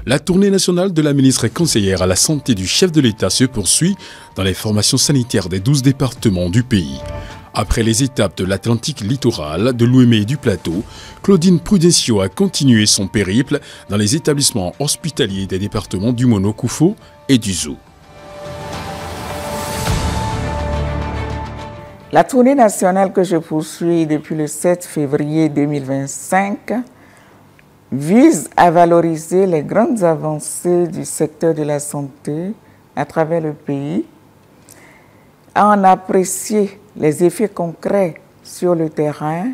La tournée nationale de la ministre conseillère à la santé du chef de l'État se poursuit dans les formations sanitaires des 12 départements du pays. Après les étapes de l'Atlantique littoral, de l'Ouémé et du Plateau, Claudine Prudencio a continué son périple dans les établissements hospitaliers des départements du Mono-Koufou et du Zou. La tournée nationale que je poursuis depuis le 7 février 2025 vise à valoriser les grandes avancées du secteur de la santé à travers le pays, à en apprécier les effets concrets sur le terrain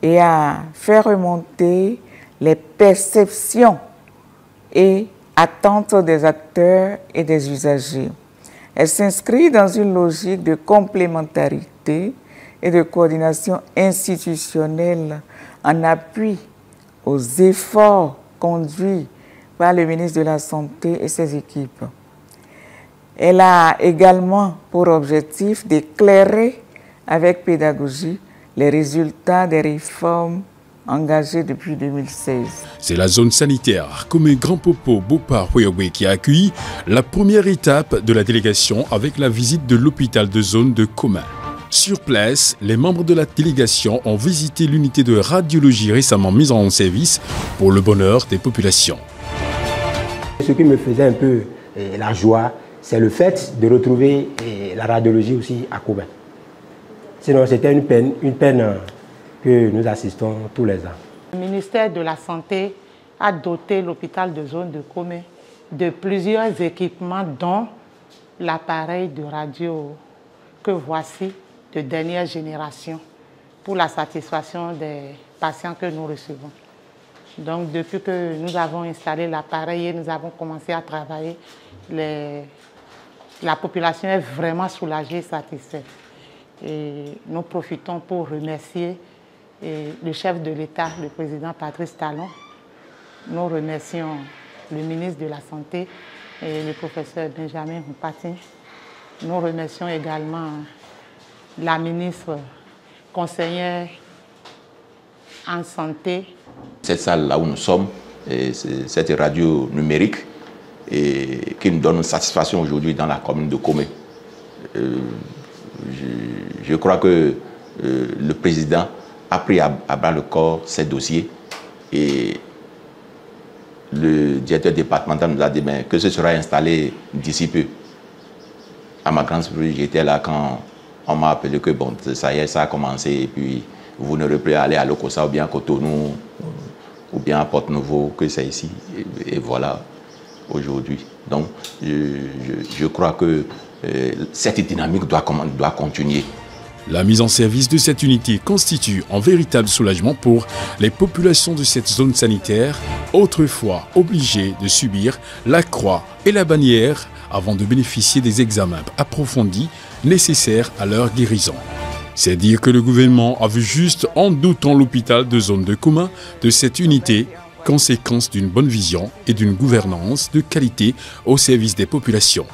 et à faire remonter les perceptions et attentes des acteurs et des usagers. Elle s'inscrit dans une logique de complémentarité et de coordination institutionnelle en appui aux efforts conduits par le ministre de la Santé et ses équipes. Elle a également pour objectif d'éclairer avec pédagogie les résultats des réformes engagées depuis 2016. C'est la zone sanitaire comme Grand Popo Bopar Huawei qui a accueilli la première étape de la délégation avec la visite de l'hôpital de zone de Koma. Sur place, les membres de la délégation ont visité l'unité de radiologie récemment mise en service pour le bonheur des populations. Ce qui me faisait un peu la joie, c'est le fait de retrouver la radiologie aussi à Koma. Sinon, c'était une peine que nous assistons tous les ans. Le ministère de la Santé a doté l'hôpital de zone de Koma de plusieurs équipements, dont l'appareil de radio que voici, de dernière génération, pour la satisfaction des patients que nous recevons. Donc, depuis que nous avons installé l'appareil et nous avons commencé à travailler, la population est vraiment soulagée et satisfaite. Et nous profitons pour remercier le chef de l'État, le président Patrice Talon. Nous remercions le ministre de la Santé et le professeur Benjamin Mpati. Nous remercions également la ministre conseillère en santé. Cette salle là où nous sommes, cette radio numérique qui nous donne une satisfaction aujourd'hui dans la commune de Koma. Je crois que le président a pris à bras le corps ces dossiers et le directeur départemental nous a dit que ce sera installé d'ici peu. À ma grande surprise, j'étais là quand on m'a appelé que bon, ça y est, ça a commencé et puis vous n'aurez plus à aller à Lokossa ou bien à Cotonou ou bien à Porte-Nouveau, que c'est ici. Et voilà, aujourd'hui. Donc, je crois que cette dynamique doit continuer. La mise en service de cette unité constitue un véritable soulagement pour les populations de cette zone sanitaire, autrefois obligées de subir la croix et la bannière avant de bénéficier des examens approfondis nécessaires à leur guérison. C'est dire que le gouvernement a vu juste en doutant l'hôpital de zone de Koma de cette unité, conséquence d'une bonne vision et d'une gouvernance de qualité au service des populations.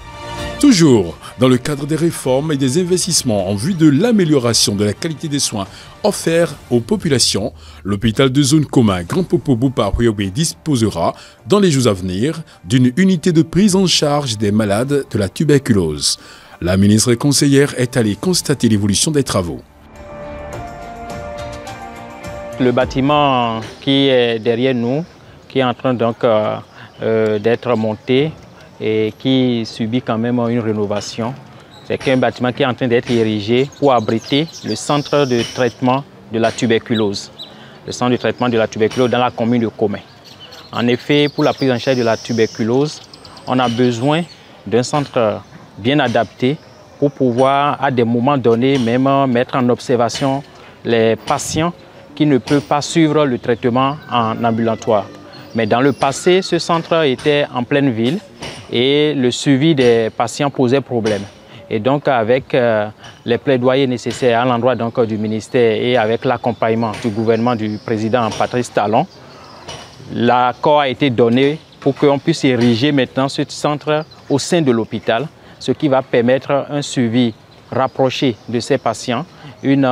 Toujours dans le cadre des réformes et des investissements en vue de l'amélioration de la qualité des soins offerts aux populations, l'hôpital de zone Koma Grand Popo Bopar Huawei disposera dans les jours à venir d'une unité de prise en charge des malades de la tuberculose. La ministre conseillère est allée constater l'évolution des travaux. Le bâtiment qui est derrière nous, qui est en train donc d'être monté, et qui subit quand même une rénovation. C'est un bâtiment qui est en train d'être érigé pour abriter le centre de traitement de la tuberculose. Le centre de traitement de la tuberculose dans la commune de Koma. En effet, pour la prise en charge de la tuberculose, on a besoin d'un centre bien adapté pour pouvoir, à des moments donnés, même mettre en observation les patients qui ne peuvent pas suivre le traitement en ambulatoire. Mais dans le passé, ce centre était en pleine ville et le suivi des patients posait problème. Et donc, avec les plaidoyers nécessaires à l'endroit du ministère et avec l'accompagnement du gouvernement du président Patrice Talon, l'accord a été donné pour qu'on puisse ériger maintenant ce centre au sein de l'hôpital, ce qui va permettre un suivi rapproché de ces patients, une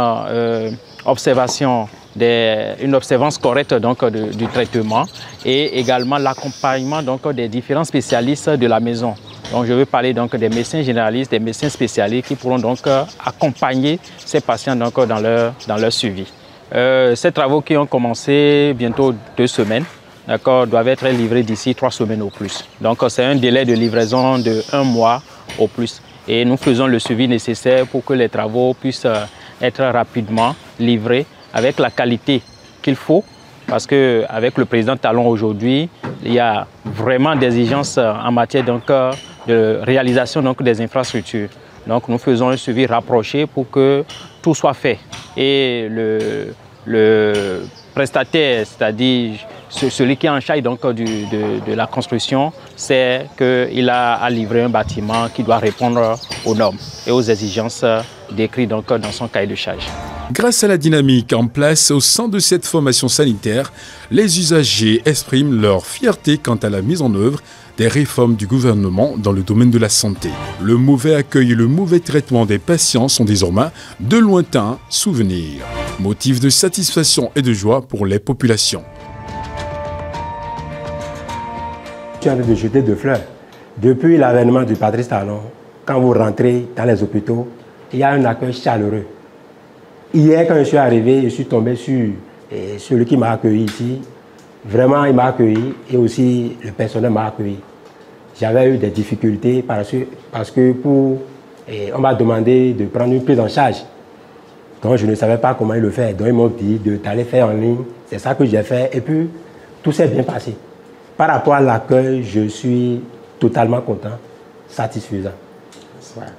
observation une observance correcte donc, du traitement et également l'accompagnement des différents spécialistes de la maison. Donc, je veux parler donc, des médecins généralistes, des médecins spécialistes qui pourront donc accompagner ces patients donc, dans leur suivi. Ces travaux qui ont commencé bientôt 2 semaines, doivent être livrés d'ici 3 semaines au plus. Donc, c'est un délai de livraison de 1 mois au plus. Et nous faisons le suivi nécessaire pour que les travaux puissent être rapidement livrés avec la qualité qu'il faut. Parce qu'avec le président Talon aujourd'hui, il y a vraiment des exigences en matière donc, de réalisation donc, des infrastructures. Donc nous faisons un suivi rapproché pour que tout soit fait. Et le prestataire, c'est-à-dire celui qui est en charge donc, de la construction, c'est qu'il a à livrer un bâtiment qui doit répondre aux normes et aux exigences décrites donc, dans son cahier de charge. Grâce à la dynamique en place au sein de cette formation sanitaire, les usagers expriment leur fierté quant à la mise en œuvre des réformes du gouvernement dans le domaine de la santé. Le mauvais accueil et le mauvais traitement des patients sont désormais de lointains souvenirs. Motif de satisfaction et de joie pour les populations. Je suis en train de jeter de fleurs. Depuis l'avènement du Patrice Talon, quand vous rentrez dans les hôpitaux, il y a un accueil chaleureux. Hier, quand je suis arrivé, je suis tombé sur celui qui m'a accueilli ici. Vraiment, il m'a accueilli et aussi le personnel m'a accueilli. J'avais eu des difficultés parce que on m'a demandé de prendre une prise en charge. Donc, je ne savais pas comment le faire. Donc, ils m'ont dit d'aller faire en ligne. C'est ça que j'ai fait et puis tout s'est bien passé. Par rapport à l'accueil, je suis totalement content, satisfaisant. Voilà.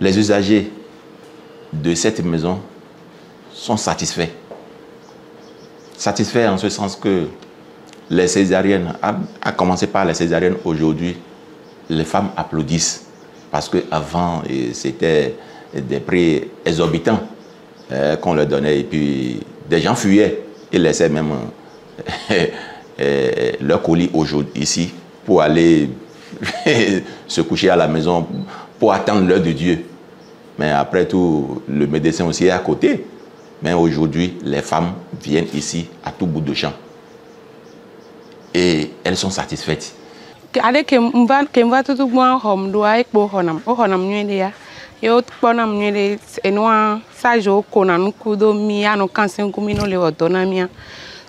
Les usagers de cette maison sont satisfaits. Satisfaits en ce sens que les césariennes, à commencer par les césariennes aujourd'hui, les femmes applaudissent. Parce qu'avant, c'était des prix exorbitants qu'on leur donnait. Et puis, des gens fuyaient et laissaient même leur colis aujourd'hui ici pour aller se coucher à la maison, pour attendre l'heure de Dieu. Mais après tout, le médecin aussi est à côté. Mais aujourd'hui, les femmes viennent ici à tout bout de champ. Et elles sont satisfaites.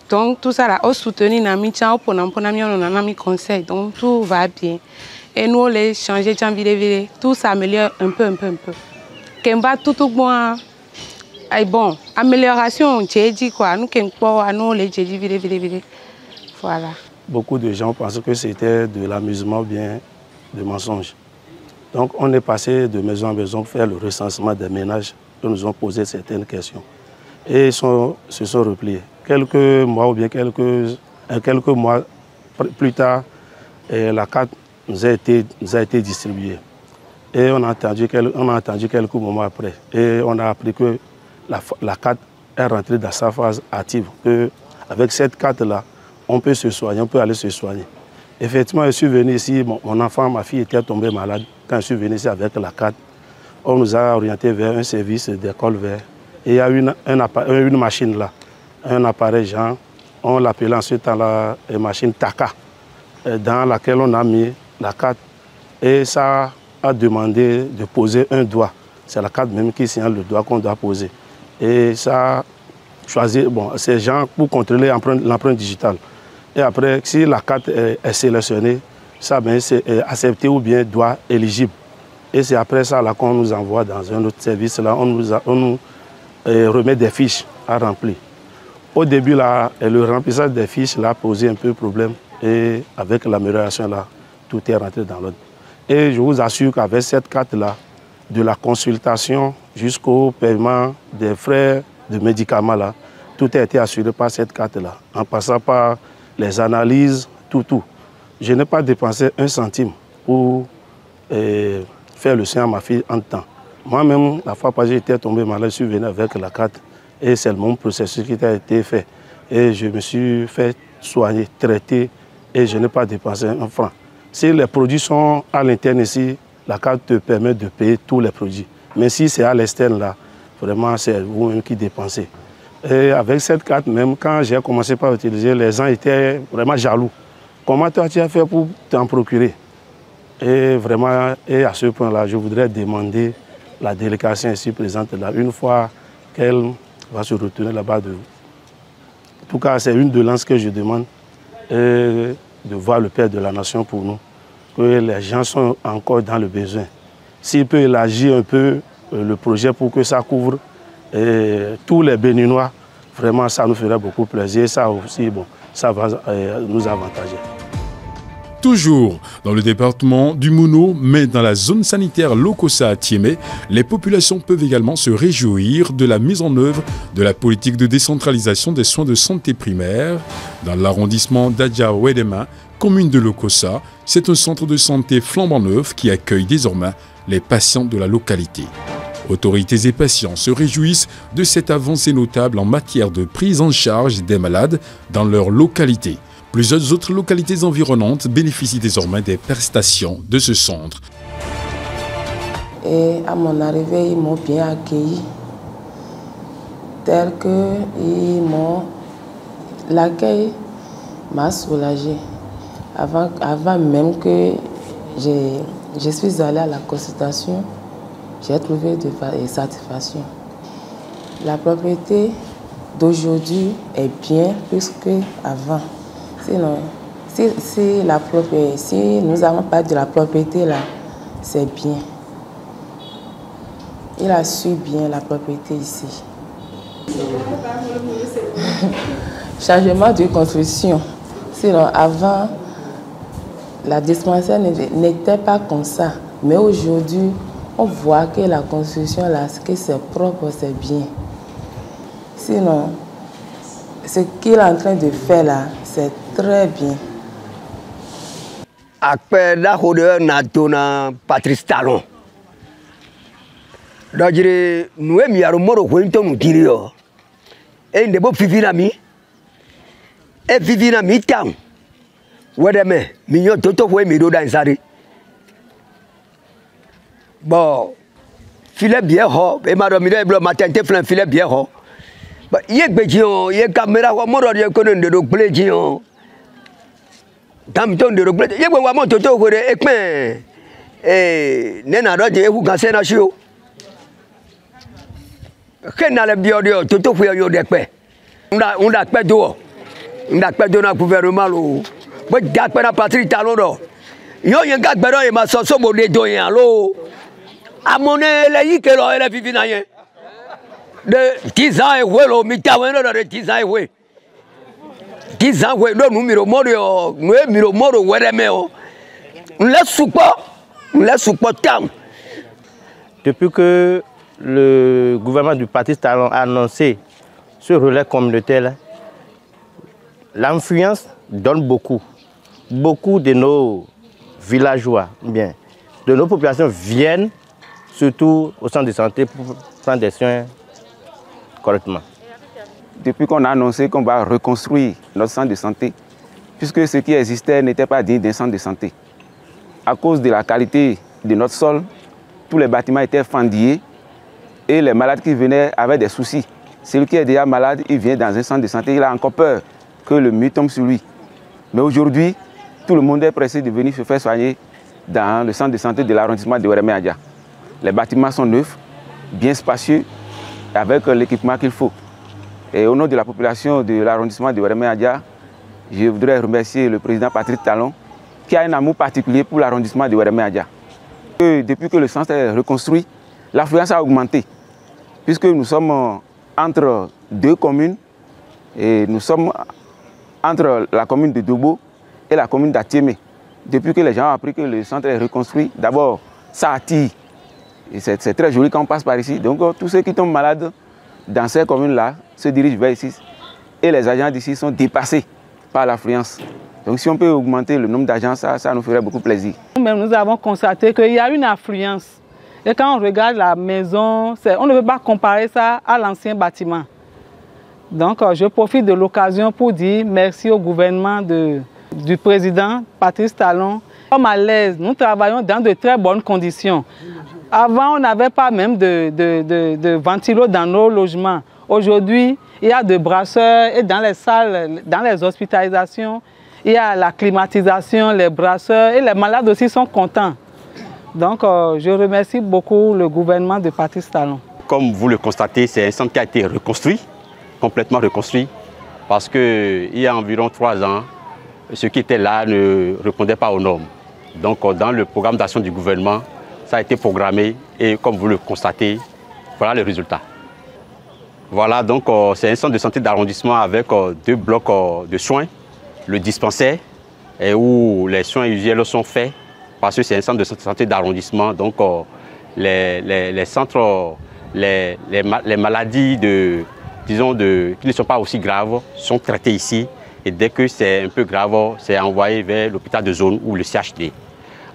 Donc tout ça là, on soutenir on conseil, donc tout va bien. Et nous on les changer, tout s'améliore un peu. Kemba tout bon, bon, amélioration, j'ai dit quoi, nous les j'ai dit voilà. Beaucoup de gens pensaient que c'était de l'amusement bien de mensonges. Donc on est passé de maison en maison pour faire le recensement des ménages. Ils nous ont posé certaines questions. Et ils se sont repliés. Quelques mois ou bien quelques mois plus tard, la carte nous a été distribuée. Et on a attendu quelques moments après. Et on a appris que la carte est rentrée dans sa phase active. Avec cette carte-là, on peut se soigner, on peut aller se soigner. Effectivement, je suis venu ici, mon enfant, ma fille était tombée malade. Quand je suis venu ici avec la carte, on nous a orienté vers un service d'école vert. Et il y a une machine là, un appareil genre, on l'appelait ensuite la machine TACA, dans laquelle on a mis la carte. Et ça a demandé de poser un doigt. C'est la carte même qui signale le doigt qu'on doit poser. Et ça a choisi, ces gens pour contrôler l'empreinte digitale. Et après, si la carte est sélectionnée, ça c'est accepté ou bien doigt éligible. Et c'est après ça qu'on nous envoie dans un autre service. Là, on nous remet des fiches à remplir. Au début, là, le remplissage des fiches a posé un peu de problème. Et avec l'amélioration, là, tout est rentré dans l'ordre. Et je vous assure qu'avec cette carte-là, de la consultation jusqu'au paiement des frais de médicaments, là, tout a été assuré par cette carte-là, en passant par les analyses, tout. Je n'ai pas dépensé 1 centime pour faire le soin à ma fille en temps. Moi-même, la fois passée, j'étais tombé malade, je suis venu avec la carte et c'est mon processus qui a été fait. Et je me suis fait soigner, traiter et je n'ai pas dépensé 1 franc. Si les produits sont à l'interne ici, la carte te permet de payer tous les produits. Mais si c'est à l'externe, là, vraiment, c'est vous-même qui dépensez. Et avec cette carte, même quand j'ai commencé par utiliser, les gens étaient vraiment jaloux. Comment toi tu as fait pour t'en procurer? Et vraiment, et à ce point-là, je voudrais demander la délégation ici présente là, une fois qu'elle va se retourner là-bas. En tout cas, c'est une doléance que je demande, de voir le Père de la Nation pour nous, que les gens sont encore dans le besoin. S'il peut élargir un peu le projet pour que ça couvre tous les Béninois, vraiment ça nous ferait beaucoup plaisir. Ça aussi, bon, ça va nous avantager. Toujours dans le département du Mouno, mais dans la zone sanitaire Lokossa à Thiémé, les populations peuvent également se réjouir de la mise en œuvre de la politique de décentralisation des soins de santé primaire. Dans l'arrondissement d'Adja-Wedema, commune de Lokossa, c'est un centre de santé flambant neuf qui accueille désormais les patients de la localité. Autorités et patients se réjouissent de cette avancée notable en matière de prise en charge des malades dans leur localité. Plusieurs autres localités environnantes bénéficient désormais des prestations de ce centre. Et à mon arrivée, ils m'ont bien accueilli, tel que l'accueil m'a soulagé. Avant même que je suis allée à la consultation, j'ai trouvé de satisfaction. La propriété d'aujourd'hui est bien plus qu'avant. Sinon, si nous n'avons pas de la propriété là, c'est bien. Il a su bien la propriété ici. Changement de construction. Sinon, avant, la dispensaire n'était pas comme ça. Mais aujourd'hui, on voit que la construction là, que c'est propre, c'est bien. Sinon, ce qu'il est en train de faire là, c'est très bien. Après la rodeur n'a Patrice Talon. Donc, nous sommes à Romoro, nous disons, et nous sommes Fivinami, et Fivinami Town. Ouadame, mignon, toto, ouais, mido dans Sari. Bon, filet bien haut, et madame, il est matin, t'es filet bien haut. Il y a des caméras, il y a des caméras, il y a des caméras. Tamton de regret, il y a des caméras, et nena roje e huganse na shio. Kena le biodio, toto fuyo yo dekpe. Unda kpe do. Unda kpe do na gouvernement lo. Bo dakpe na Patrice Talon do. Yo yen ga gbero e ma so so mo de do yen lo. Amone le yi ke lo ele vivi na yen. De 10 ans et ouais, mi taweno de 10 ans et ouais. 10 ans ouais, no numero moro, no numero moro weremeo. On laisse support tam. Depuis que le gouvernement du Patrice Talon a annoncé ce relais communautaire, l'influence donne beaucoup. Beaucoup de nos villageois, bien, de nos populations viennent surtout au centre de santé pour prendre des soins correctement. Depuis qu'on a annoncé qu'on va reconstruire notre centre de santé, puisque ce qui existait n'était pas digne d'un centre de santé. À cause de la qualité de notre sol, tous les bâtiments étaient fendillés et les malades qui venaient avaient des soucis. Celui qui est déjà malade, il vient dans un centre de santé, il a encore peur que le mur tombe sur lui. Mais aujourd'hui, tout le monde est pressé de venir se faire soigner dans le centre de santé de l'arrondissement de Wereme-Adja. Les bâtiments sont neufs, bien spacieux, avec l'équipement qu'il faut. Et au nom de la population de l'arrondissement de Wereme-Adja, je voudrais remercier le président Patrice Talon, qui a un amour particulier pour l'arrondissement de Wereme-Adja. Depuis que le centre est reconstruit, l'affluence a augmenté, puisque nous sommes entre deux communes, et nous sommes entre la commune de Dobo et la commune d'Atiémé. Depuis que les gens ont appris que le centre est reconstruit, d'abord, ça attire. Et c'est très joli quand on passe par ici. Donc tous ceux qui tombent malades dans ces communes-là se dirigent vers ici. Et les agents d'ici sont dépassés par l'affluence. Donc si on peut augmenter le nombre d'agents, ça nous ferait beaucoup plaisir. Nous-mêmes, nous avons constaté qu'il y a une affluence. Et quand on regarde la maison, on ne peut pas comparer ça à l'ancien bâtiment. Donc je profite de l'occasion pour dire merci au gouvernement du président Patrice Talon. Comme à l'aise, nous travaillons dans de très bonnes conditions. Avant, on n'avait pas même de ventilo dans nos logements. Aujourd'hui, il y a des brasseurs et dans les salles, dans les hospitalisations, il y a la climatisation, les brasseurs et les malades aussi sont contents. Donc, je remercie beaucoup le gouvernement de Patrice Talon. Comme vous le constatez, c'est un centre qui a été reconstruit, complètement reconstruit, parce qu'il y a environ 3 ans, ceux qui étaient là ne répondaient pas aux normes. Donc, dans le programme d'action du gouvernement, ça a été programmé et comme vous le constatez, voilà le résultat. Voilà, donc c'est un centre de santé d'arrondissement avec 2 blocs de soins, le dispensaire où les soins usuels sont faits parce que c'est un centre de santé d'arrondissement. Donc les centres, les maladies qui ne sont pas aussi graves sont traitées ici et dès que c'est un peu grave, c'est envoyé vers l'hôpital de zone ou le CHD.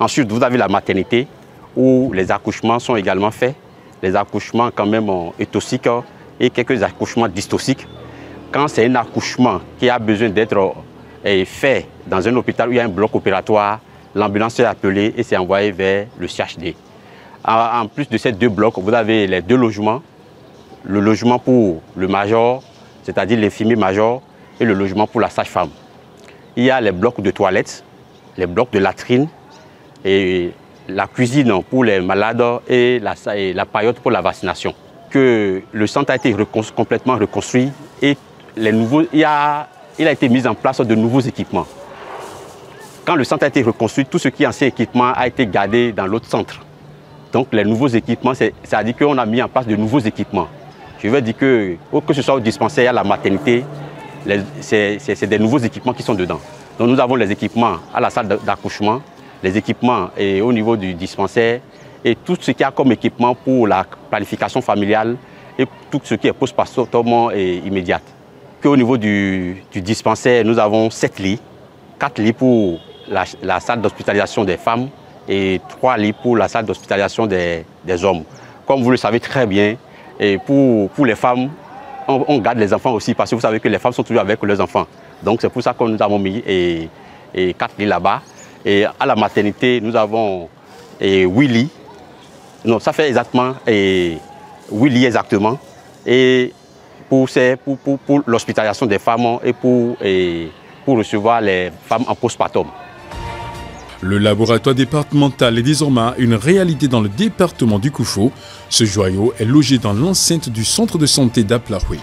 Ensuite, vous avez la maternité où les accouchements sont également faits, les accouchements quand même étociques et quelques accouchements dystociques. Quand c'est un accouchement qui a besoin d'être fait dans un hôpital où il y a un bloc opératoire, l'ambulance est appelée et c'est envoyé vers le CHD. En plus de ces 2 blocs, vous avez les 2 logements. Le logement pour le major, c'est-à-dire l'infirmier major, et le logement pour la sage-femme. Il y a les blocs de toilettes, les blocs de latrines, et la cuisine pour les malades et la paillote pour la vaccination. Que le centre a été complètement reconstruit et il a été mis en place de nouveaux équipements. Quand le centre a été reconstruit, tout ce qui est ancien équipement a été gardé dans l'autre centre. Donc les nouveaux équipements, c'est-à-dire qu'on a mis en place de nouveaux équipements. Je veux dire que ce soit au dispensaire, à la maternité, c'est des nouveaux équipements qui sont dedans. Donc nous avons les équipements à la salle d'accouchement, les équipements au niveau du dispensaire et tout ce qu'il y a comme équipement pour la planification familiale et tout ce qui est post-partum immédiate. Au niveau du dispensaire, nous avons 7 lits, 4 lits pour la salle d'hospitalisation des femmes et 3 lits pour la salle d'hospitalisation des hommes. Comme vous le savez très bien, et pour les femmes, on garde les enfants aussi parce que vous savez que les femmes sont toujours avec leurs enfants. Donc c'est pour ça que nous avons mis 4 lits là-bas. Et à la maternité, nous avons 8 lits. Non, ça fait exactement 8 lits exactement. Et pour l'hospitalisation des femmes et pour recevoir les femmes en postpartum. Le laboratoire départemental est désormais une réalité dans le département du Koufo. Ce joyau est logé dans l'enceinte du centre de santé d'Aplahoui.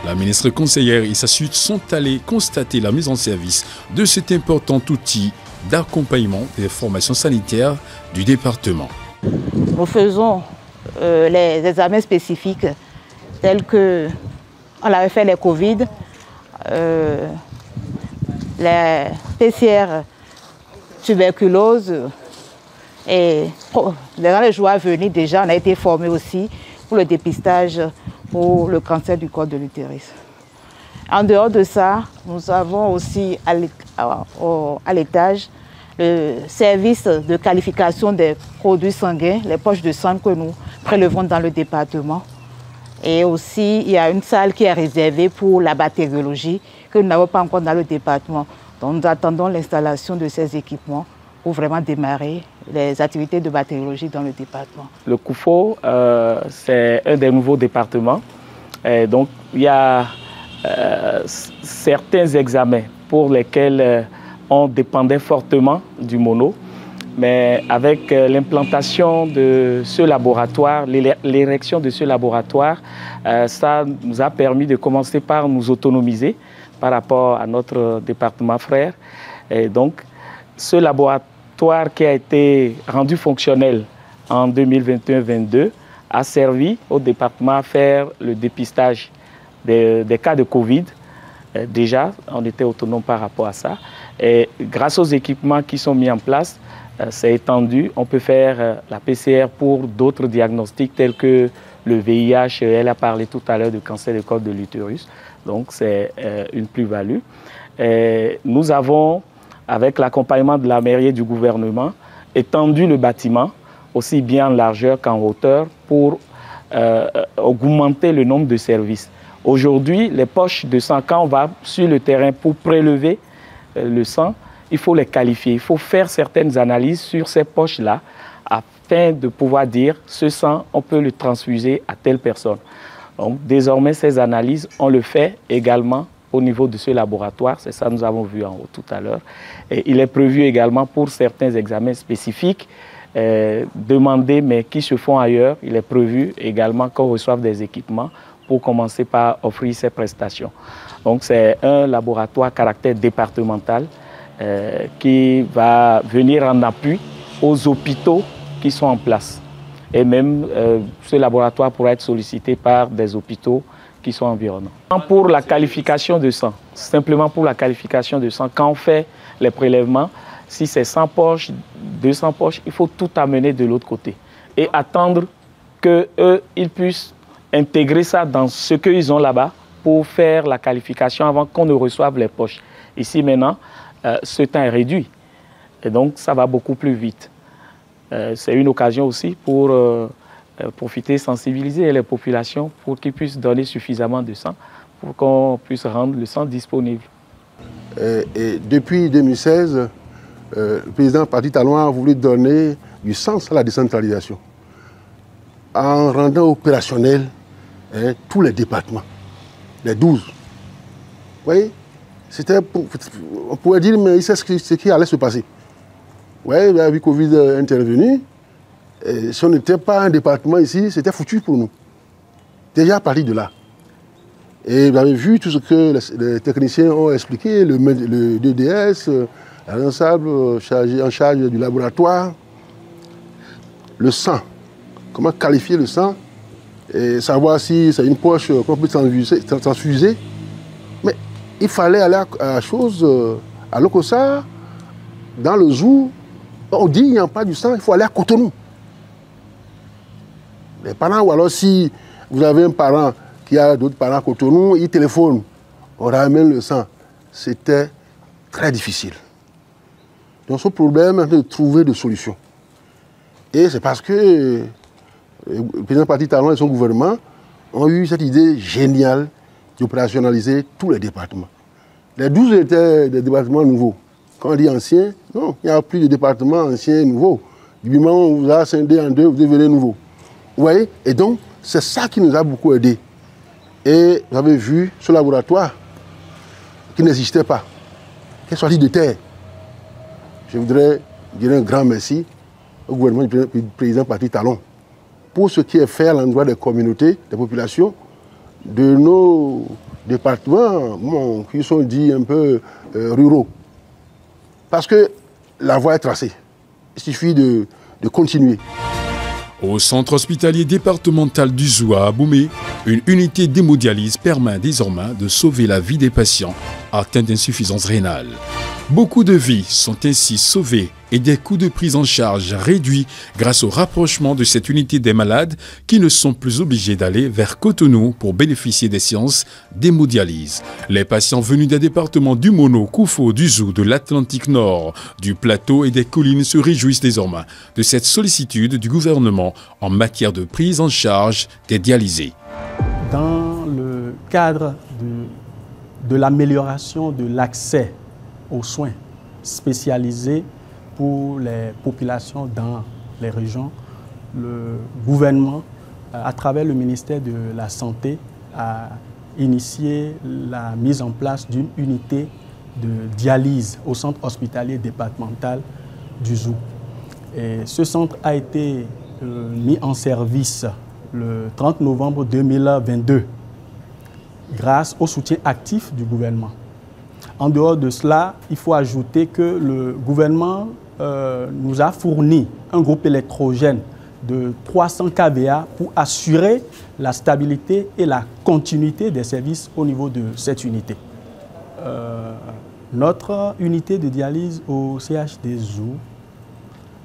La ministre conseillère et sa suite sont allées constater la mise en service de cet important outil d'accompagnement des formations sanitaires du département. Nous faisons les examens spécifiques tels que on avait fait les Covid, les PCR tuberculose et dans les jours à venir déjà on a été formé aussi pour le dépistage pour le cancer du col de l'utérus. En dehors de ça, nous avons aussi à l'étage le service de qualification des produits sanguins, les poches de sang que nous prélevons dans le département. Et aussi, il y a une salle qui est réservée pour la bactériologie que nous n'avons pas encore dans le département. Donc nous attendons l'installation de ces équipements pour vraiment démarrer les activités de bactériologie dans le département. Le Koufo, c'est un des nouveaux départements. Et donc il y a certains examens pour lesquels on dépendait fortement du mono. Mais avec l'implantation de ce laboratoire, l'érection de ce laboratoire, ça nous a permis de commencer par nous autonomiser par rapport à notre département frère. Et donc, ce laboratoire qui a été rendu fonctionnel en 2021-22 a servi au département à faire le dépistage des cas de Covid. Déjà, on était autonome par rapport à ça. Et grâce aux équipements qui sont mis en place, c'est étendu. On peut faire la PCR pour d'autres diagnostics tels que le VIH. Elle a parlé tout à l'heure du cancer du col de l'utérus. Donc, c'est une plus-value. Nous avons, avec l'accompagnement de la mairie et du gouvernement, étendu le bâtiment, aussi bien en largeur qu'en hauteur, pour augmenter le nombre de services. Aujourd'hui, les poches de sang, quand on va sur le terrain pour prélever le sang, il faut les qualifier. Il faut faire certaines analyses sur ces poches-là afin de pouvoir dire ce sang, on peut le transfuser à telle personne. Donc désormais, ces analyses, on le fait également au niveau de ce laboratoire. C'est ça que nous avons vu en haut tout à l'heure. Et il est prévu également pour certains examens spécifiques demandés, mais qui se font ailleurs. Il est prévu également qu'on reçoive des équipements pour commencer par offrir ces prestations. Donc c'est un laboratoire à caractère départemental qui va venir en appui aux hôpitaux qui sont en place. Et même ce laboratoire pourra être sollicité par des hôpitaux qui sont environnants. Pour la qualification de sang, simplement pour la qualification de sang, quand on fait les prélèvements, si c'est 100 poches, 200 poches, il faut tout amener de l'autre côté et attendre qu'ils puissent intégrer ça dans ce qu'ils ont là-bas pour faire la qualification avant qu'on ne reçoive les poches. Ici maintenant, ce temps est réduit et donc ça va beaucoup plus vite. C'est une occasion aussi pour profiter, sensibiliser les populations pour qu'ils puissent donner suffisamment de sang pour qu'on puisse rendre le sang disponible. Et depuis 2016, le président Patrice Talon a voulu donner du sens à la décentralisation en rendant opérationnels tous les départements, les 12. Vous voyez, on pourrait dire, mais il sait ce qui allait se passer. Oui, la vie Covid est intervenue. Et si on n'était pas un département ici, c'était foutu pour nous. Déjà à partir de là. Et vous avez vu tout ce que les techniciens ont expliqué, le DDS, la responsable en charge du laboratoire, le sang. Comment qualifier le sang et savoir si c'est une poche qu'on peut transfuser. Mais il fallait aller à la chose, à l'Okosa, dans le zoo. On dit qu'il n'y a pas du sang, il faut aller à Cotonou. Les parents, ou alors si vous avez un parent qui a d'autres parents à Cotonou, il téléphone, on ramène le sang. C'était très difficile. Donc ce problème est de trouver des solutions. Et c'est parce que le président Patrice Talon et son gouvernement ont eu cette idée géniale d'opérationnaliser tous les départements. Les 12 étaient des départements nouveaux. Quand on dit ancien, non, il n'y a plus de départements anciens et nouveaux. Du moment où on vous a scindé en deux, vous devenez nouveau. Vous voyez? Et donc, c'est ça qui nous a beaucoup aidés. Et vous avez vu ce laboratoire qui n'existait pas, qui est sorti de terre. Je voudrais dire un grand merci au gouvernement du président Patrice Talon pour ce qui est fait à l'endroit des communautés, des populations, de nos départements, qui sont dits un peu ruraux. Parce que la voie est tracée. Il suffit de continuer. Au centre hospitalier départemental du Zoua à Aboumé, une unité d'hémodialyse permet désormais de sauver la vie des patients atteints d'insuffisance rénale. Beaucoup de vies sont ainsi sauvées et des coûts de prise en charge réduits grâce au rapprochement de cette unité des malades qui ne sont plus obligés d'aller vers Cotonou pour bénéficier des séances d'hémodialyse. Les patients venus des départements du Mono, Koufo, du Zou, de l'Atlantique Nord, du Plateau et des collines se réjouissent désormais de cette sollicitude du gouvernement en matière de prise en charge des dialysés. Dans le cadre de l'amélioration de l'accès aux soins spécialisés pour les populations dans les régions, le gouvernement, à travers le ministère de la Santé, a initié la mise en place d'une unité de dialyse au centre hospitalier départemental du Zou. Et ce centre a été mis en service le 30 novembre 2022 grâce au soutien actif du gouvernement. En dehors de cela, il faut ajouter que le gouvernement nous a fourni un groupe électrogène de 300 kVA pour assurer la stabilité et la continuité des services au niveau de cette unité. Notre unité de dialyse au CHD Zou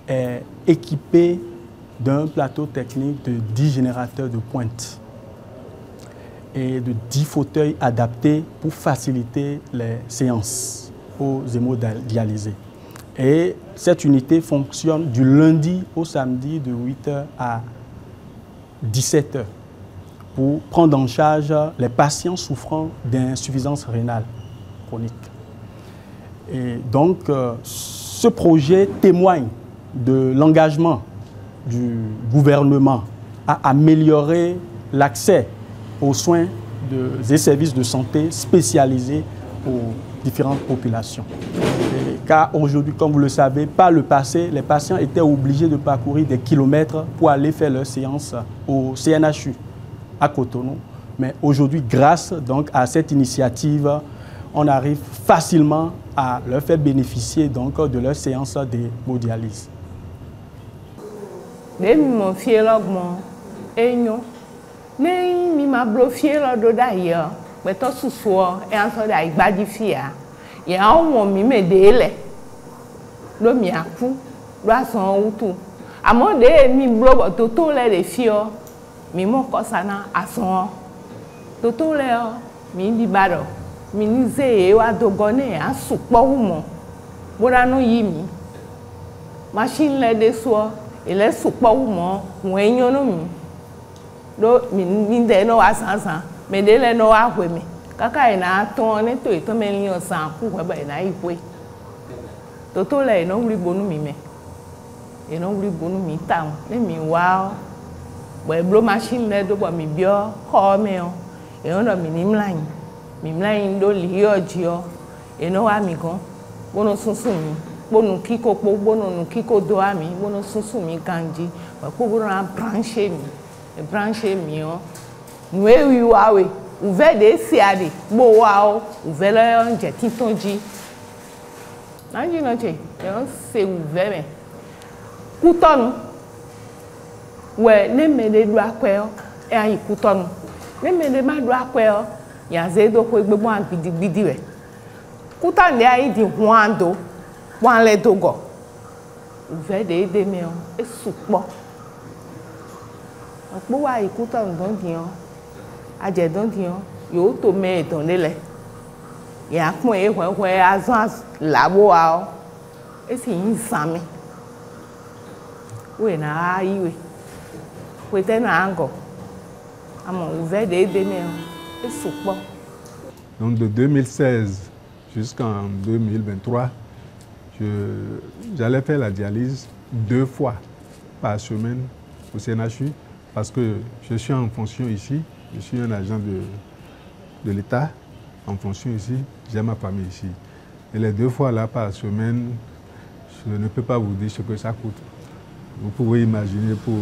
est équipée d'un plateau technique de 10 générateurs de pointe et de 10 fauteuils adaptés pour faciliter les séances aux hémodialysés. Et cette unité fonctionne du lundi au samedi de 8h à 17h pour prendre en charge les patients souffrant d'insuffisance rénale chronique. Et donc, ce projet témoigne de l'engagement du gouvernement à améliorer l'accès aux soins des services de santé spécialisés pour différentes populations. Car aujourd'hui, comme vous le savez, par le passé, les patients étaient obligés de parcourir des kilomètres pour aller faire leur séance au CNHU à Cotonou. Mais aujourd'hui, grâce donc à cette initiative, on arrive facilement à leur faire bénéficier donc de leur séance d'hémodialyse. Machine le de so ele supo mo wenyo no mi do mi de no asansan me de le no ahwe mi kaka ina ton ne to ito me li osan ku we ba ina iwe toto le no wuri bonu mi me e no wuri bonu mi tam ne mi wa we blo machine le do bo mi bio ho me o e no mi ni mlain do li ojo e no wa mi gan bono sunsun mi bono kiko po bono kiko do ami bono sunsun mi kanji wa ko bono brancher mi o nwe wi wa we uve de si ade bo wa o uve le onje titonji nanji no che e on se uve me kutonu we ne me de do akwe o e ayi kutonu ne me de ma do akwe o ya ze do ko gbegbo an gidigidi we kutanu ayi di huando wan le dogo uve de me o e supo opo wa ikuta ndon dian aje don dian yo to me don lele ya pon e hwe azan labo a o e si yin sami we na iwe we te na ango amo uve de me o e supo. Donc de 2016 jusqu'en 2023 j'allais faire la dialyse 2 fois par semaine au CNHU parce que je suis en fonction ici, je suis un agent de l'État en fonction ici, j'ai ma famille ici. Et les 2 fois là par semaine, je ne peux pas vous dire ce que ça coûte. Vous pouvez imaginer pour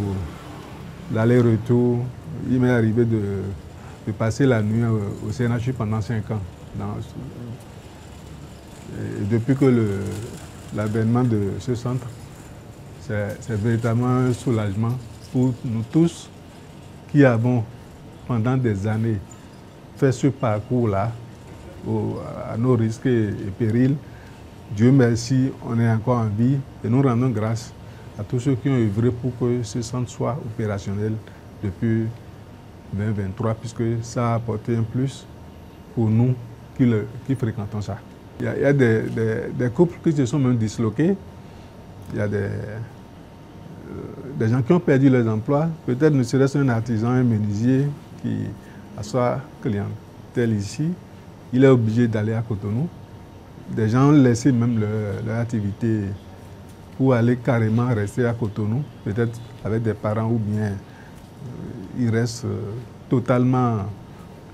l'aller-retour, il m'est arrivé de passer la nuit au CNHU pendant 5 ans. Et depuis que l'avènement de ce centre, c'est véritablement un soulagement pour nous tous qui avons pendant des années fait ce parcours-là à nos risques et périls. Dieu merci, on est encore en vie et nous rendons grâce à tous ceux qui ont œuvré pour que ce centre soit opérationnel depuis 2023, puisque ça a apporté un plus pour nous qui fréquentons ça. Il y a des couples qui se sont même disloqués. Il y a des gens qui ont perdu leurs emplois. Peut-être ne serait-ce un artisan, un menuisier qui a sa clientèle ici. Il est obligé d'aller à Cotonou. Des gens ont laissé même leur activité pour aller carrément rester à Cotonou, peut-être avec des parents ou bien ils restent totalement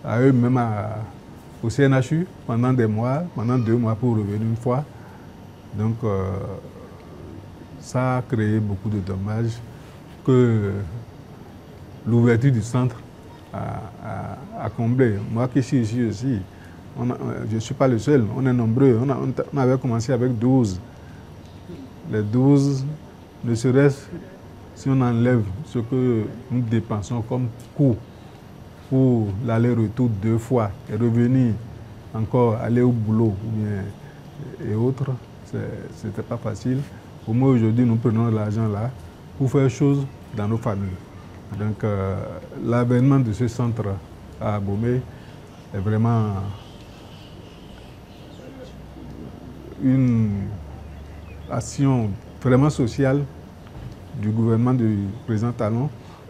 à eux-mêmes au CNHU pendant des mois, pendant 2 mois pour revenir une fois. Donc ça a créé beaucoup de dommages que l'ouverture du centre a comblé. Moi qui suis ici aussi, je ne suis pas le seul, on est nombreux. On avait commencé avec 12. Les 12, ne serait-ce si on enlève ce que nous dépensons comme coût pour l'aller-retour 2 fois et revenir encore aller au boulot et autres, ce n'était pas facile. Au moins aujourd'hui, nous prenons l'argent là pour faire chose dans nos familles. Donc l'avènement de ce centre à Abomey est vraiment une action vraiment sociale du gouvernement du président Talon,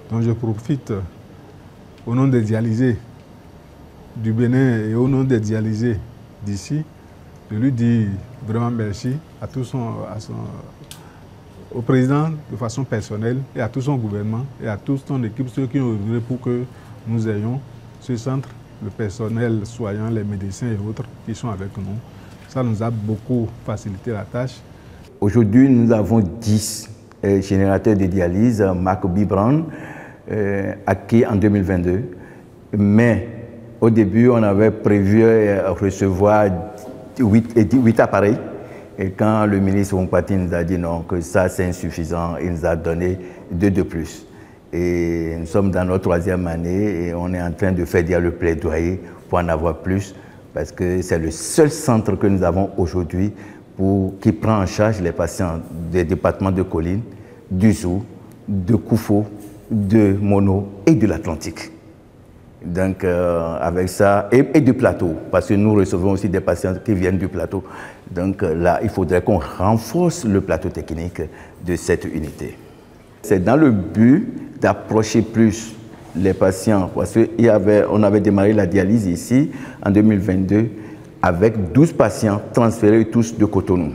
dont je profite au nom des dialysés du Bénin et au nom des dialysés d'ici, de lui dire vraiment merci au président de façon personnelle et à tout son gouvernement et à toute son équipe, ceux qui ont œuvré pour que nous ayons ce centre, le personnel soignant, les médecins et autres qui sont avec nous. Ça nous a beaucoup facilité la tâche. Aujourd'hui, nous avons 10 générateurs de dialyse Mark B. Brown acquis en 2022. Mais au début, on avait prévu recevoir 8 appareils. Et quand le ministre Wompati nous a dit non, que ça c'est insuffisant, il nous a donné 2 de plus. Et nous sommes dans notre 3e année et on est en train de faire dire le plaidoyer pour en avoir plus, parce que c'est le seul centre que nous avons aujourd'hui qui prend en charge les patients des départements de Colline, du Zou, de Koufo, de Mono et de l'Atlantique. Donc avec ça, et du plateau, parce que nous recevons aussi des patients qui viennent du plateau. Donc là, il faudrait qu'on renforce le plateau technique de cette unité. C'est dans le but d'approcher plus les patients, parce qu'on avait démarré la dialyse ici en 2022 avec 12 patients transférés tous de Cotonou.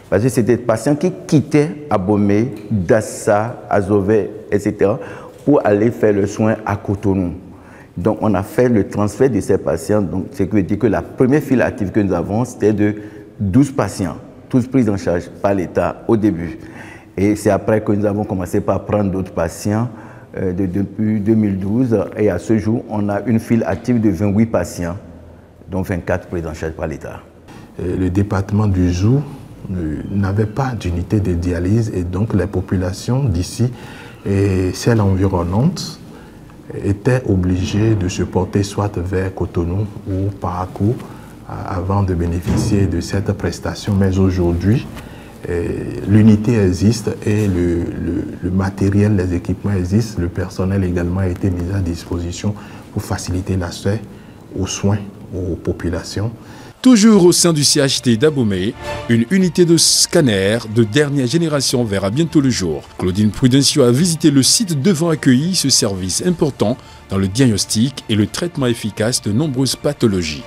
Parce que c'était des patients qui quittaient Abomey, Dassa, Azové, etc. pour aller faire le soin à Cotonou. Donc on a fait le transfert de ces patients, donc ce qui veut dire que la première file active que nous avons, c'était de 12 patients, tous pris en charge par l'État au début. Et c'est après que nous avons commencé par prendre d'autres patients depuis 2012. Et à ce jour, on a une file active de 28 patients, dont 24 pris en charge par l'État. Le département du Zou n'avait pas d'unité de dialyse et donc les populations d'ici et celles environnantes étaient obligées de se porter soit vers Cotonou ou Parakou avant de bénéficier de cette prestation. Mais aujourd'hui, l'unité existe et le matériel, les équipements existent. Le personnel également a été mis à disposition pour faciliter l'accès aux soins aux populations. Toujours au sein du CHT d'Abomey, une unité de scanner de dernière génération verra bientôt le jour. Claudine Prudencio a visité le site devant accueillir ce service important dans le diagnostic et le traitement efficace de nombreuses pathologies.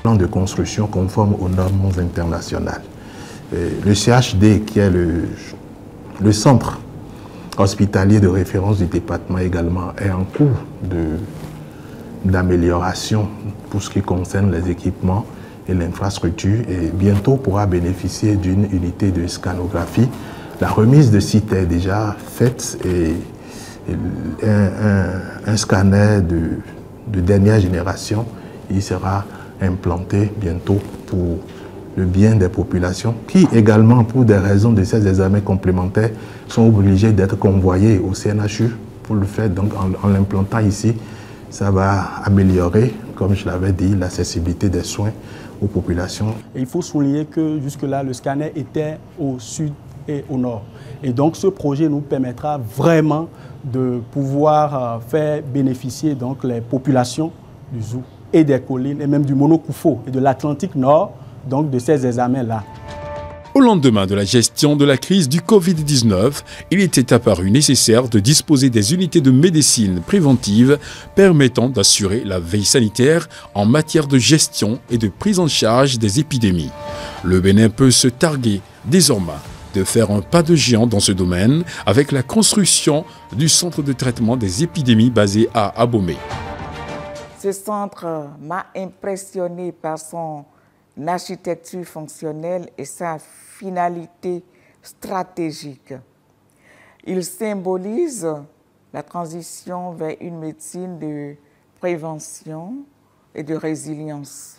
Plan de construction conforme aux normes internationales. Le CHD, qui est le centre hospitalier de référence du département également, est en cours d'amélioration pour ce qui concerne les équipements et l'infrastructure, et bientôt pourra bénéficier d'une unité de scanographie. La remise de site est déjà faite et un scanner de dernière génération, il sera implanté bientôt pour le bien des populations qui également, pour des raisons de ces examens complémentaires, sont obligés d'être convoyés au CNHU pour le faire. Donc en l'implantant ici, ça va améliorer, comme je l'avais dit, l'accessibilité des soins aux populations. Et il faut souligner que jusque-là, le scanner était au sud et au nord. Et donc ce projet nous permettra vraiment de pouvoir faire bénéficier donc, les populations du Zou et des collines, et même du Mono-Koufo et de l'Atlantique Nord, donc de ces examens-là. Au lendemain de la gestion de la crise du Covid-19, il était apparu nécessaire de disposer des unités de médecine préventive permettant d'assurer la veille sanitaire en matière de gestion et de prise en charge des épidémies. Le Bénin peut se targuer désormais de faire un pas de géant dans ce domaine avec la construction du centre de traitement des épidémies basé à Abomey. Ce centre m'a impressionné par son architecture fonctionnelle et sa finalité stratégique. Il symbolise la transition vers une médecine de prévention et de résilience.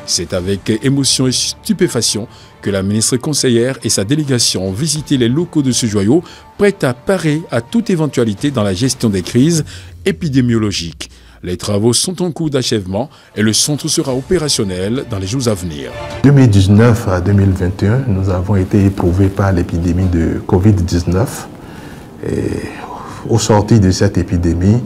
C'est avec émotion et stupéfaction que la ministre conseillère et sa délégation ont visité les locaux de ce joyau, prêt à parer à toute éventualité dans la gestion des crises épidémiologiques. Les travaux sont en cours d'achèvement et le centre sera opérationnel dans les jours à venir. 2019 à 2021, nous avons été éprouvés par l'épidémie de Covid-19. Au sortir de cette épidémie,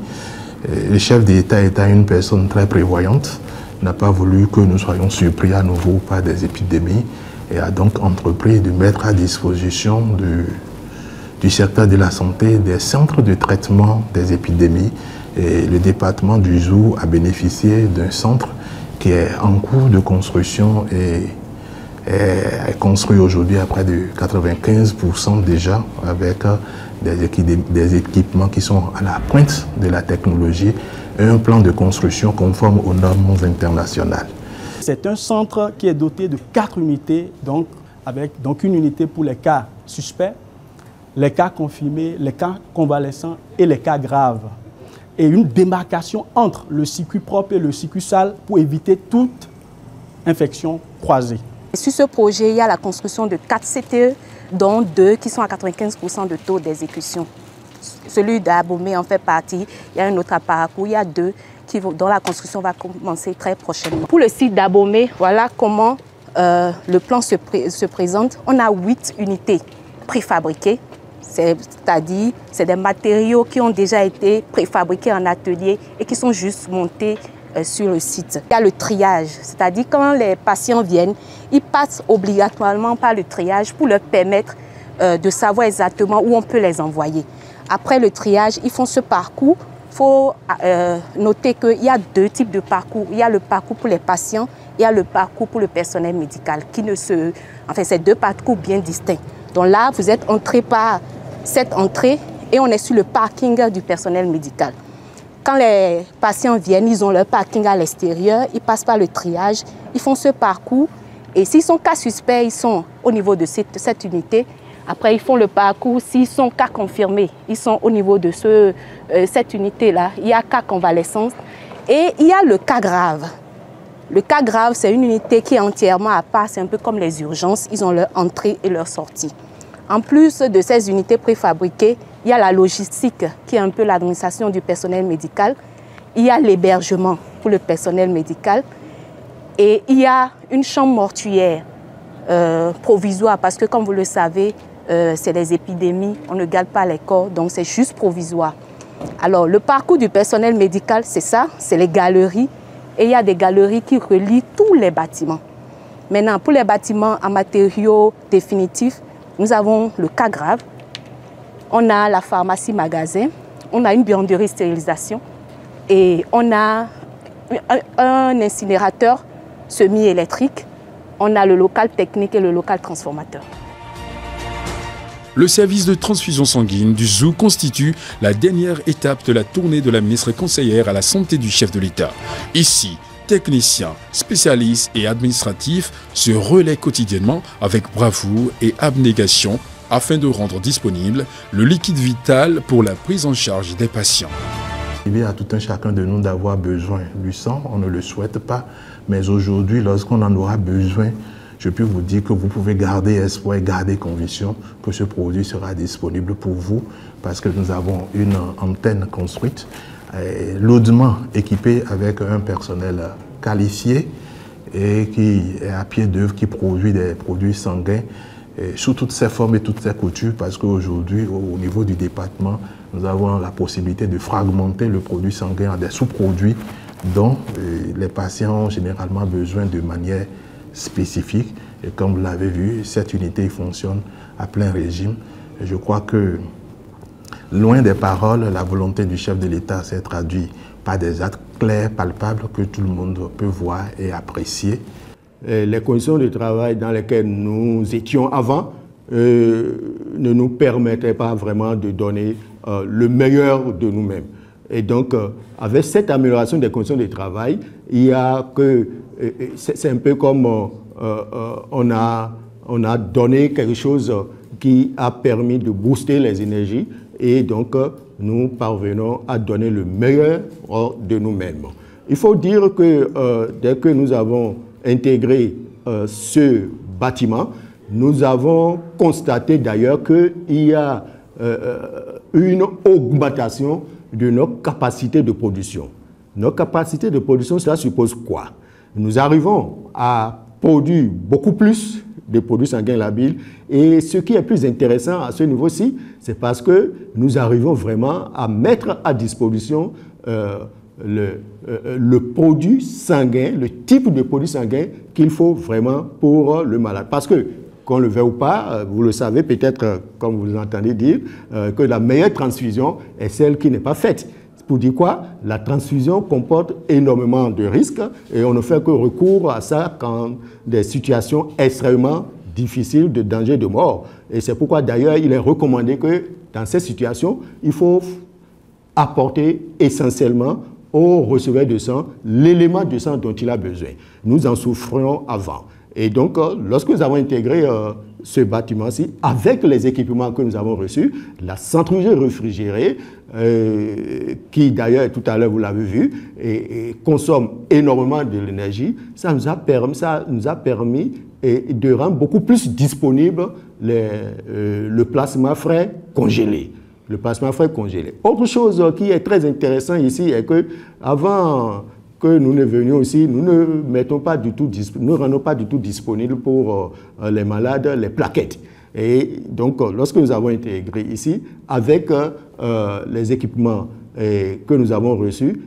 le chef d'État étant une personne très prévoyante, n'a pas voulu que nous soyons surpris à nouveau par des épidémies et a donc entrepris de mettre à disposition du secteur de la santé des centres de traitement des épidémies. Et le département du Zou a bénéficié d'un centre qui est en cours de construction et est construit aujourd'hui à près de 95% déjà avec des équipements qui sont à la pointe de la technologie et un plan de construction conforme aux normes internationales. C'est un centre qui est doté de 4 unités, avec une unité pour les cas suspects, les cas confirmés, les cas convalescents et les cas graves. Et une démarcation entre le circuit propre et le circuit sale pour éviter toute infection croisée. Sur ce projet, il y a la construction de 4 CTE, dont 2 qui sont à 95% de taux d'exécution. Celui d'Abomey en fait partie. Il y a un autre à Parakou, il y a 2 dont la construction va commencer très prochainement. Pour le site d'Abomey, voilà comment le plan se présente. On a 8 unités préfabriquées, c'est-à-dire c'est des matériaux qui ont déjà été préfabriqués en atelier et qui sont juste montés sur le site. Il y a le triage, c'est-à-dire quand les patients viennent, ils passent obligatoirement par le triage pour leur permettre de savoir exactement où on peut les envoyer. Après le triage, ils font ce parcours. Il faut noter qu'il y a 2 types de parcours. Il y a le parcours pour les patients, il y a le parcours pour le personnel médical. Enfin, c'est 2 parcours bien distincts. Donc là, vous êtes entré par cette entrée et on est sur le parking du personnel médical. Quand les patients viennent, ils ont leur parking à l'extérieur, ils passent par le triage, ils font ce parcours. Et s'ils sont cas suspects, ils sont au niveau de cette unité. Après, ils font le parcours. S'ils sont cas confirmés, ils sont au niveau de cette unité-là. Il y a cas convalescence et il y a le cas grave. Le cas grave, c'est une unité qui est entièrement à part. C'est un peu comme les urgences. Ils ont leur entrée et leur sortie. En plus de ces unités préfabriquées, il y a la logistique qui est un peu l'administration du personnel médical. Il y a l'hébergement pour le personnel médical. Et il y a une chambre mortuaire provisoire parce que, comme vous le savez, c'est les épidémies, on ne garde pas les corps, donc c'est juste provisoire. Alors, le parcours du personnel médical, c'est ça, c'est les galeries. Et il y a des galeries qui relient tous les bâtiments. Maintenant, pour les bâtiments en matériaux définitifs, nous avons le cas grave. On a la pharmacie magasin, on a une buanderie stérilisation et on a un incinérateur semi-électrique. On a le local technique et le local transformateur. Le service de transfusion sanguine du zoo constitue la dernière étape de la tournée de la ministre conseillère à la santé du chef de l'État. Ici, techniciens, spécialistes et administratifs se relaient quotidiennement avec bravoure et abnégation afin de rendre disponible le liquide vital pour la prise en charge des patients. Il y a tout un chacun de nous d'avoir besoin du sang, on ne le souhaite pas, mais aujourd'hui, lorsqu'on en aura besoin, je peux vous dire que vous pouvez garder espoir et garder conviction que ce produit sera disponible pour vous parce que nous avons une antenne construite, lourdement équipée avec un personnel qualifié et qui est à pied d'œuvre, qui produit des produits sanguins sous toutes ses formes et toutes ses coutures parce qu'aujourd'hui, au niveau du département, nous avons la possibilité de fragmenter le produit sanguin en des sous-produits dont les patients ont généralement besoin de manière spécifique. Et comme vous l'avez vu, cette unité fonctionne à plein régime. Et je crois que, loin des paroles, la volonté du chef de l'État s'est traduite par des actes clairs, palpables, que tout le monde peut voir et apprécier. Les conditions de travail dans lesquelles nous étions avant ne nous permettaient pas vraiment de donner le meilleur de nous-mêmes. Et donc, avec cette amélioration des conditions de travail, il y a que c'est un peu comme on a donné quelque chose qui a permis de booster les énergies et donc nous parvenons à donner le meilleur de nous-mêmes. Il faut dire que dès que nous avons intégré ce bâtiment, nous avons constaté d'ailleurs qu'il y a une augmentation de nos capacités de production. Nos capacités de production, cela suppose quoi? Nous arrivons à produire beaucoup plus de produits sanguins labiles et ce qui est plus intéressant à ce niveau-ci, c'est parce que nous arrivons vraiment à mettre à disposition le produit sanguin, le type de produit sanguin qu'il faut vraiment pour le malade. Parce que, qu'on le veuille ou pas, vous le savez peut-être, comme vous l'entendez dire, que la meilleure transfusion est celle qui n'est pas faite. Pour dire quoi? La transfusion comporte énormément de risques et on ne fait que recours à ça quand des situations extrêmement difficiles de danger de mort. Et c'est pourquoi d'ailleurs il est recommandé que dans ces situations, il faut apporter essentiellement au receveur de sang l'élément de sang dont il a besoin. Nous en souffrions avant. Et donc, lorsque nous avons intégré ce bâtiment-ci, avec les équipements que nous avons reçus, la centrifugeuse réfrigérée, qui d'ailleurs, tout à l'heure, vous l'avez vu, et consomme énormément de l'énergie, ça nous a permis de rendre beaucoup plus disponible le plasma frais congelé. Le plasma frais congelé. Autre chose qui est très intéressant ici est que avant que nous ne venions ici, nous ne rendons pas du tout disponible pour les malades les plaquettes. Et donc, lorsque nous avons intégré ici, avec les équipements que nous avons reçus,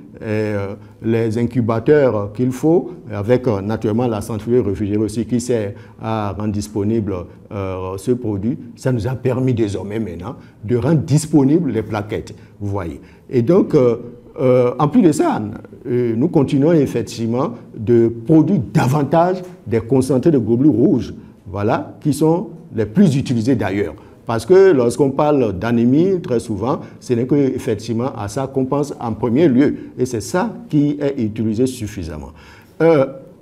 les incubateurs qu'il faut, avec naturellement la centrifugeuse réfrigérée aussi qui sert à rendre disponible ce produit, ça nous a permis désormais maintenant de rendre disponibles les plaquettes, vous voyez. Et donc, en plus de ça, nous continuons effectivement de produire davantage des concentrés de globules rouges, voilà, qui sont les plus utilisés d'ailleurs. Parce que lorsqu'on parle d'anémie, très souvent, ce n'est qu'effectivement à ça qu'on pense en premier lieu. Et c'est ça qui est utilisé suffisamment.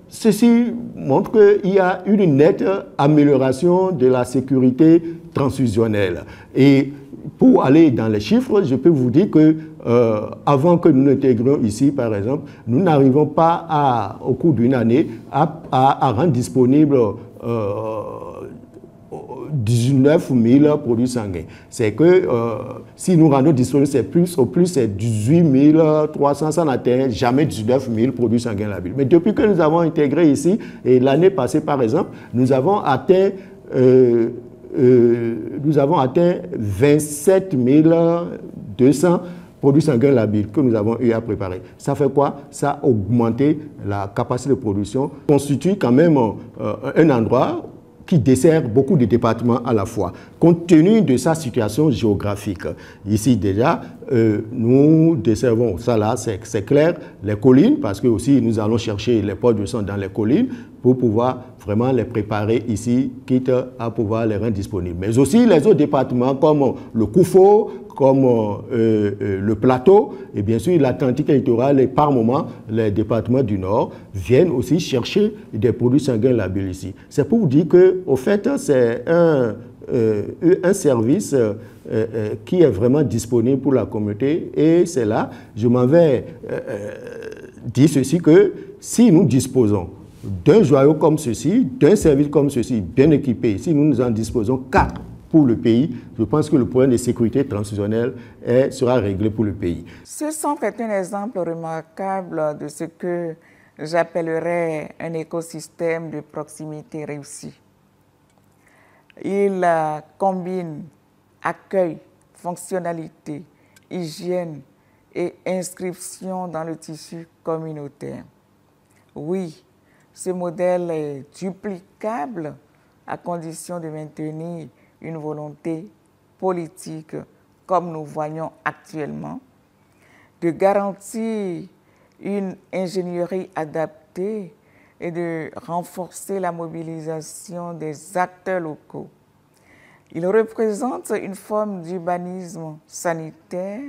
Ceci montre qu'il y a une nette amélioration de la sécurité transfusionnelle. Et pour aller dans les chiffres, je peux vous dire que avant que nous n'intégrions ici, par exemple, nous n'arrivons pas au cours d'une année à rendre disponible 19 000 produits sanguins. C'est que si nous rendons disponible, c'est plus, au plus c'est 18 300, ça n'atteint jamais 19 000 produits sanguins labiles. Mais depuis que nous avons intégré ici, et l'année passée par exemple, nous avons atteint 27 200 produits sanguins labiles que nous avons eu à préparer. Ça fait quoi? Ça a augmenté la capacité de production, constitue quand même un endroit qui dessert beaucoup de départements à la fois, compte tenu de sa situation géographique. Ici déjà, nous desservons, ça là c'est clair, les collines, parce que aussi nous allons chercher les poches de sang dans les collines pour pouvoir vraiment les préparer ici, quitte à pouvoir les rendre disponibles. Mais aussi les autres départements comme le Koufo, comme le Plateau, et bien sûr l'Atlantique littoral et par moment les départements du Nord viennent aussi chercher des produits sanguins labiles ici. C'est pour vous dire que, au fait, c'est un service qui est vraiment disponible pour la communauté, et c'est là, je m'en vais dire ceci, que si nous disposons d'un joyau comme ceci, d'un service comme ceci, bien équipé, si nous en disposons 4 pour le pays, je pense que le problème de sécurité transfusionnelle sera réglé pour le pays. Ce centre est un exemple remarquable de ce que j'appellerais un écosystème de proximité réussi. Il combine accueil, fonctionnalité, hygiène et inscription dans le tissu communautaire. Oui, ce modèle est duplicable à condition de maintenir une volonté politique, comme nous voyons actuellement, de garantir une ingénierie adaptée et de renforcer la mobilisation des acteurs locaux. Il représente une forme d'urbanisme sanitaire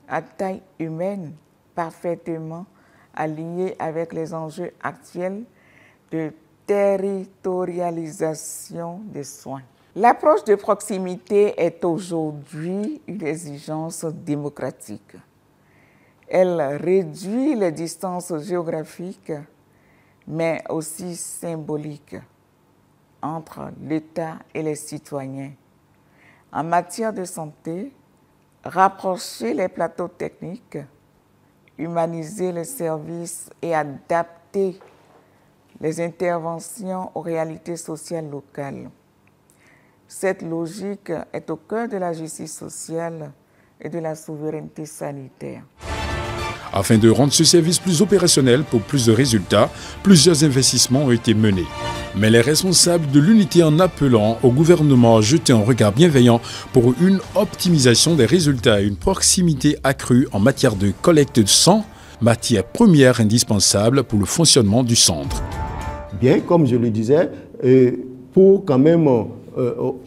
à taille humaine, parfaitement aligné avec les enjeux actuels de territorialisation des soins. L'approche de proximité est aujourd'hui une exigence démocratique. Elle réduit les distances géographiques, mais aussi symboliques, entre l'État et les citoyens. En matière de santé, rapprocher les plateaux techniques, humaniser les services et adapter les interventions aux réalités sociales locales. Cette logique est au cœur de la justice sociale et de la souveraineté sanitaire. Afin de rendre ce service plus opérationnel pour plus de résultats, plusieurs investissements ont été menés. Mais les responsables de l'unité, en appelant au gouvernement à jeter un regard bienveillant pour une optimisation des résultats et une proximité accrue en matière de collecte de sang, matière première indispensable pour le fonctionnement du centre. Bien, comme je le disais, pour quand même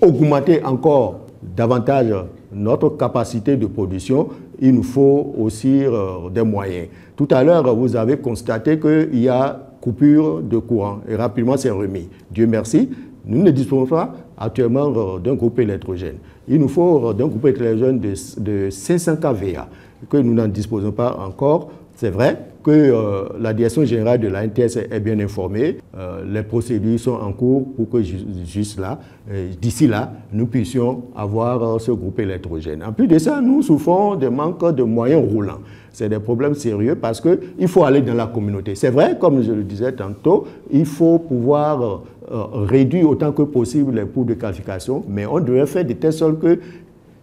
augmenter encore davantage notre capacité de production, il nous faut aussi des moyens. Tout à l'heure, vous avez constaté qu'il y a coupure de courant et rapidement c'est remis. Dieu merci, nous ne disposons pas actuellement d'un groupe électrogène. Il nous faut d'un groupe électrogène de 500 kVA que nous n'en disposons pas encore. C'est vrai que la direction générale de la NTS est bien informée. Les procédures sont en cours pour que d'ici là, nous puissions avoir ce groupe électrogène. En plus de ça, nous souffrons de manque de moyens roulants. C'est des problèmes sérieux parce qu'il faut aller dans la communauté. C'est vrai, comme je le disais tantôt, il faut pouvoir réduire autant que possible les coûts de qualification, mais on devrait faire de telle sorte que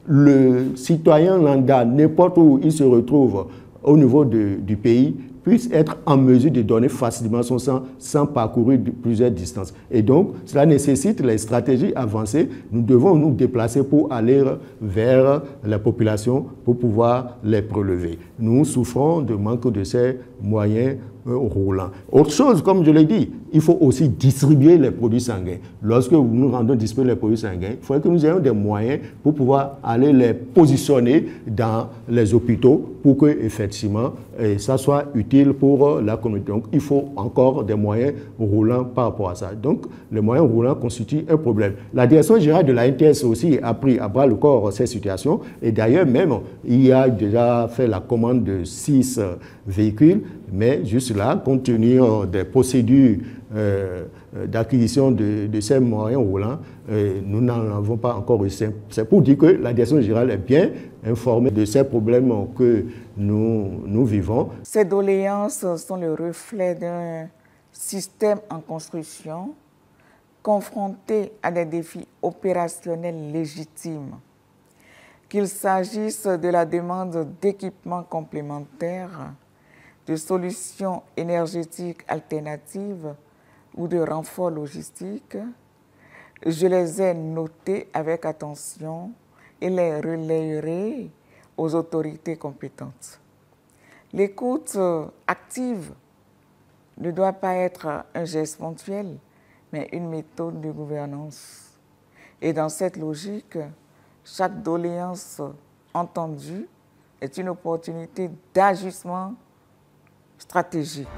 le citoyen lambda, n'importe où il se retrouve au niveau du pays, puisse être en mesure de donner facilement son sang sans parcourir plusieurs distances. Et donc, cela nécessite les stratégies avancées. Nous devons nous déplacer pour aller vers la population pour pouvoir les prélever. Nous souffrons de manque de ces moyens roulants. Autre chose, comme je l'ai dit, il faut aussi distribuer les produits sanguins. Lorsque nous rendons disponibles les produits sanguins, il faudrait que nous ayons des moyens pour pouvoir aller les positionner dans les hôpitaux pour que, effectivement, ça soit utile pour la communauté. Donc, il faut encore des moyens roulants par rapport à ça. Donc, les moyens roulants constituent un problème. La direction générale de la NTS aussi a pris à bras le corps ces situations. Et d'ailleurs, même, il a déjà fait la commande de 6 véhicules, mais juste là, compte tenu des procédures d'acquisition de ces moyens roulants, nous n'en avons pas encore réussi. C'est pour dire que la direction générale est bien informée de ces problèmes que nous vivons. Ces doléances sont le reflet d'un système en construction confronté à des défis opérationnels légitimes. Qu'il s'agisse de la demande d'équipements complémentaires, de solutions énergétiques alternatives ou de renforts logistiques, je les ai notés avec attention et les relayerai aux autorités compétentes. L'écoute active ne doit pas être un geste ponctuel, mais une méthode de gouvernance. Et dans cette logique, chaque doléance entendue est une opportunité d'ajustement stratégique.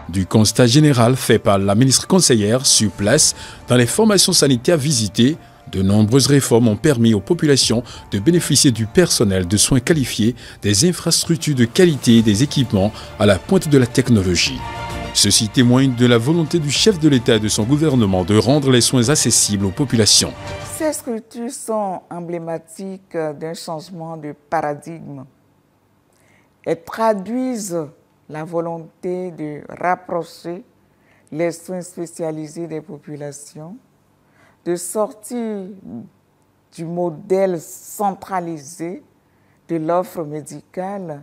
Du constat général fait par la ministre conseillère sur place dans les formations sanitaires visitées, de nombreuses réformes ont permis aux populations de bénéficier du personnel de soins qualifiés, des infrastructures de qualité et des équipements à la pointe de la technologie. Ceci témoigne de la volonté du chef de l'État et de son gouvernement de rendre les soins accessibles aux populations. Ces structures sont emblématiques d'un changement de paradigme. Elles traduisent la volonté de rapprocher les soins spécialisés des populations, de sortir du modèle centralisé de l'offre médicale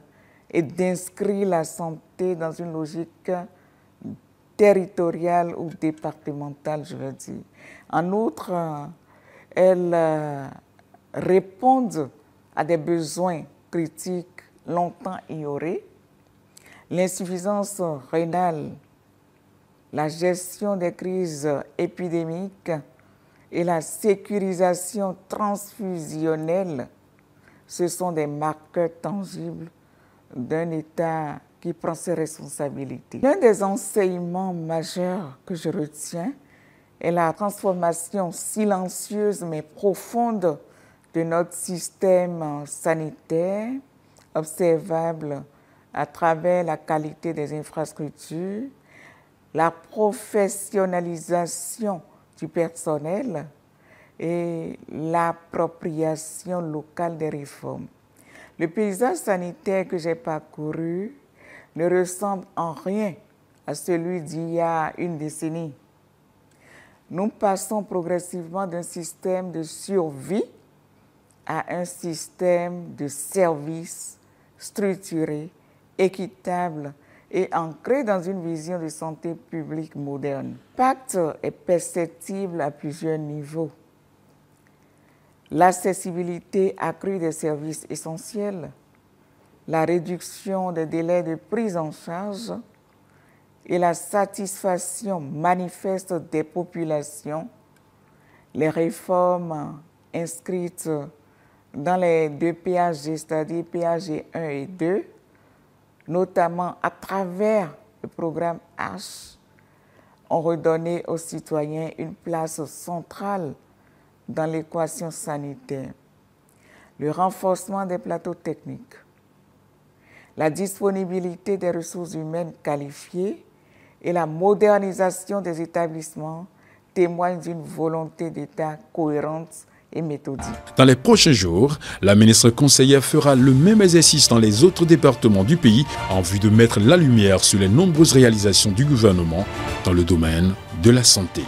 et d'inscrire la santé dans une logique territoriale ou départementale, je veux dire. En outre, elles répondent à des besoins critiques longtemps ignorés. L'insuffisance rénale, la gestion des crises épidémiques et la sécurisation transfusionnelle, ce sont des marqueurs tangibles d'un État qui prend ses responsabilités. L'un des enseignements majeurs que je retiens est la transformation silencieuse mais profonde de notre système sanitaire, observable à travers la qualité des infrastructures, la professionnalisation du personnel et l'appropriation locale des réformes. Le paysage sanitaire que j'ai parcouru ne ressemble en rien à celui d'il y a une décennie. Nous passons progressivement d'un système de survie à un système de service structuré, équitable et ancré dans une vision de santé publique moderne. L'impact est perceptible à plusieurs niveaux. L'accessibilité accrue des services essentiels, la réduction des délais de prise en charge et la satisfaction manifeste des populations, les réformes inscrites dans les 2 PAG, c'est-à-dire PAG 1 et 2, notamment à travers le programme H, ont redonné aux citoyens une place centrale dans l'équation sanitaire. Le renforcement des plateaux techniques, la disponibilité des ressources humaines qualifiées et la modernisation des établissements témoignent d'une volonté d'État cohérente et méthodique. Dans les prochains jours, la ministre conseillère fera le même exercice dans les autres départements du pays en vue de mettre la lumière sur les nombreuses réalisations du gouvernement dans le domaine de la santé.